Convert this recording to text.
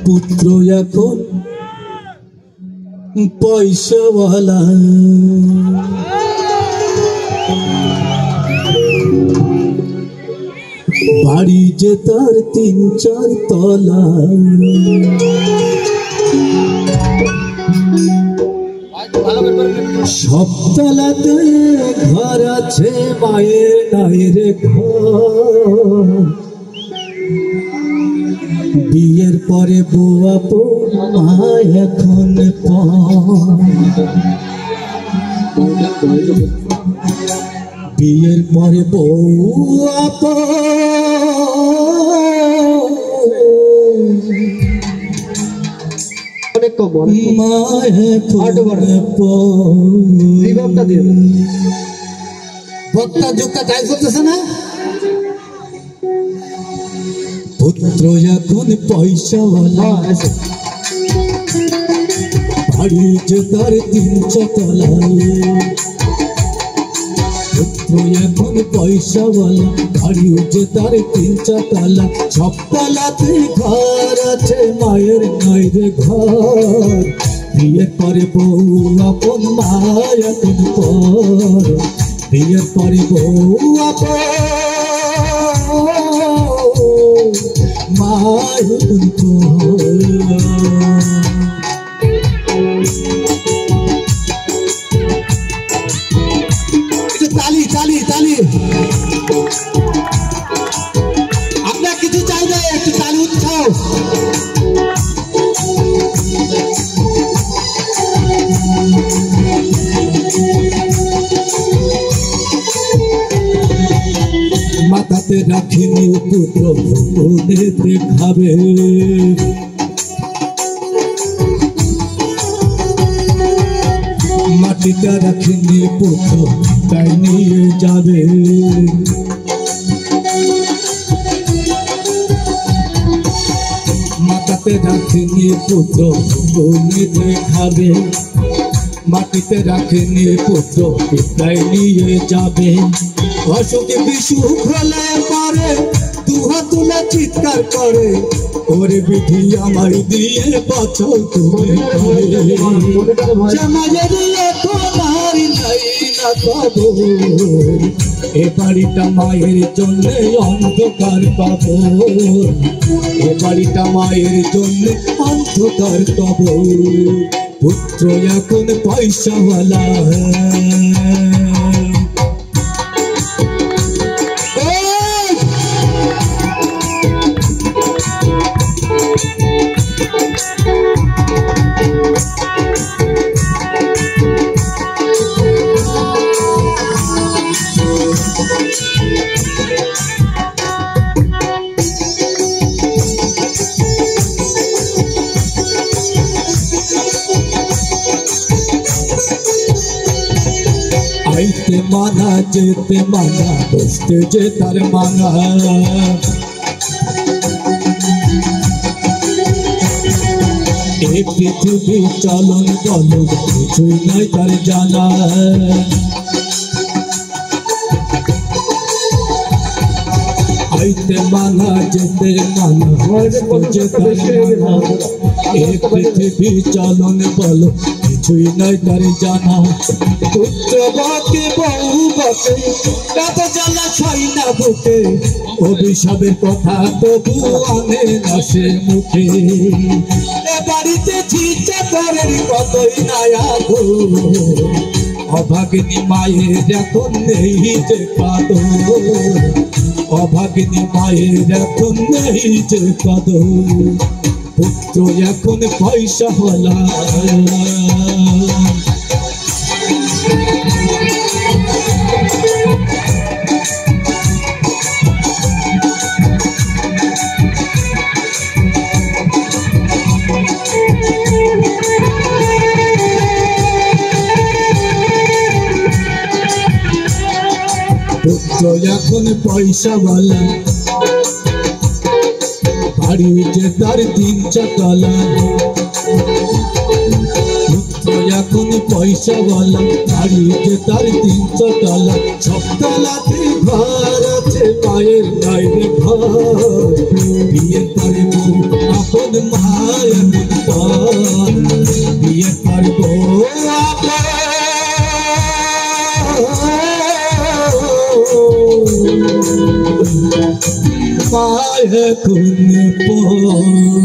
পুত্র এখন পয়সাওয়ালা, বাড়ি যে তার ৩-৪ তলা, সব তলাতে ঘর আছে, মায়ের নায়ের ঘর। বিয়ের পরে বুয়া মা এখন বিয়ের পরে বউয়া বক্তা যুক্তা টাইপ করতেছে না। পুত্র এখন পয়সাওয়ালা, বাড়ি যে তার ৩-৪ তলা। পুত্র এখন পয়সাওয়ালা, বাড়ি যে তার ৩-৪ তলা। সব তলাতে ঘর আছে, মায়ের নাইর ঘর। বিয়ের পরে বউ আপন, মা এখন পর। বিয়ের পরে বউ আপন, তালি তালি তালি। আপনার কিছু চাইবে, একটু তালি উৎসাহ। মাথাতে রাখিনি পুত্র, দেখাবে। মাটিটা রাখিনি পুত্র, তাই নিয়ে যাবে। মাথাতে রাখিনি পুত্র, দেখাবে। মাটিতে রাখেনি পুত্র, তাই নিয়ে যাবে। অসুখে বিসুখ হলে পারে, দুহাত তুলে চিৎকার করে, ওরে বিধি আমায় দিয়ে বাঁচাও তুমি। সমাজের এখন নাই না পাবো, এ বাড়িটা মায়ের জন্য অন্ধকার পাবো। এ বাড়িটা মায়ের জন্য অন্ধকার পাবো। পুত্র এখন পয়সাওয়ালা, আইতে মানা যেতে মানা, বসতে যে তার মানা। এই পৃথিবী চলন বলন কিছুই নাই তার জানা। আইতে মানা যেতে মানা, বসতে যে তার মানা। এই পৃথিবী চলন বলন কিছুই নাই তার জানা। পুত্র বাকে বউ বাকে, রাত জ্বালা ছাই না বুকে, অভিশাপের কথা তবু আনে না সে মুখে। এ বাড়িতে চিন্তা করেন কতই নায়া গো, অভাগিনী মায়ের এখন নেই যে কাদর। অভাগিনী মায়ের এখন নেই যে কাদর। পুত্র এখন পয়সাওয়ালা, পুত্র এখন পয়সাওয়ালা, বাড়ি যে তার ৩-৪ তলা। পুত্র এখন পয়সা वाला বাড়িতে তার 300 টালা সপ্তালাতে ঘর আছে মায়ের নাই রে ঘর বিয়ে করবো আপন মায়ের পর বিয়ে করবো মায়ের কোন পর